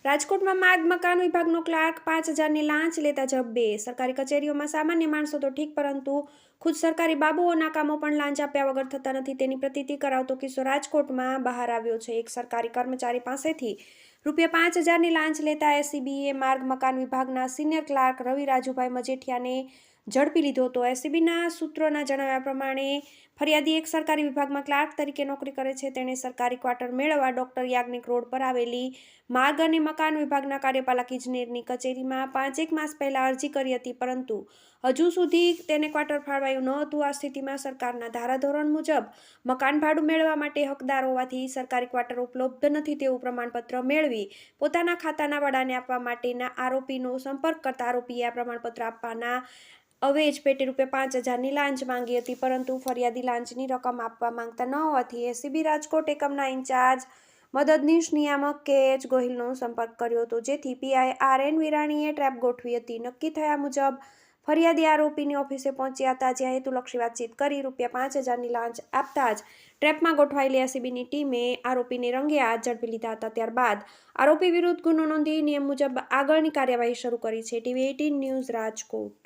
રાજકોટમાં માર્ગ મકાન વિભાગનો ક્લાર્ક 5,000ની લાંચ લેતા ઝડપે। સરકારી કચેરીઓમાં સામાન્ય માણસો તો ઠીક, પરંતુ ખુદ સરકારી બાબુઓના કામો પણ લાંચ આપ્યા વગર થતા નથી, તેની પ્રતીતિ કરાવતો કિસ્સો રાજકોટમાં બહાર આવ્યો છે। એક સરકારી કર્મચારી પાસેથી રૂપિયા 5,000ની લાંચ લેતા એસીબીએ માર્ગ મકાન વિભાગના સિનિયર ક્લાર્ક રવિ રાજુભાઈ મજેઠિયાને ઝડપી લીધો હતો। એસીબીના સૂત્રોના જણાવ્યા પ્રમાણે ફરિયાદી એક સરકારી વિભાગમાં ક્લાર્ક તરીકે નોકરી કરે છે। તેણે સરકારી ક્વાર્ટર મેળવવા ડોક્ટર યાજ્ઞિક રોડ પર આવેલી માર્ગ અને મકાન વિભાગના કાર્યપાલક ઇજનેરની કચેરીમાં 5 માસ પહેલા અરજી કરી હતી, પરંતુ હજુ સુધી તેને ક્વાર્ટર ફાળવાયું ન હતું। આ સ્થિતિમાં સરકારના ધારાધોરણ મુજબ મકાન ભાડું મેળવવા માટે હકદાર હોવાથી સરકારી ક્વાર્ટર ઉપલબ્ધ નથી તેવું પ્રમાણપત્ર મેળવી પોતાના ખાતાના વડાને આપવા માટેના આરોપીનો સંપર્ક કરતા આરોપીએ આ પ્રમાણપત્ર આપવાના અવેજ પેટે રૂપિયા 5,000ની લાંચ માંગી હતી, પરંતુ ફરિયાદી લાંચની રકમ આપવા માંગતા ન હોવાથી એસીબી રાજકોટ એકમના ઇન્ચાર્જ મદદનીશ નિયામક કે.એચ. ગોહિલનો સંપર્ક કર્યો હતો, જેથી પીઆઈ આર.એન. વિરાણીએ ટ્રેપ ગોઠવી હતી। નક્કી થયા મુજબ ફરિયાદી આરોપીની ઓફિસે પહોંચ્યા હતા, જ્યાં હેતુલક્ષી વાતચીત કરી રૂપિયા 5,000ની લાંચ આપતા જ ટ્રેપમાં ગોઠવાયેલી એસીબીની ટીમે આરોપીને રંગે હાથ ઝડપી લીધા હતા। ત્યારબાદ આરોપી વિરુદ્ધ ગુનો નોંધી નિયમ મુજબ આગળની કાર્યવાહી શરૂ કરી છે। TV 18 news Rajkot.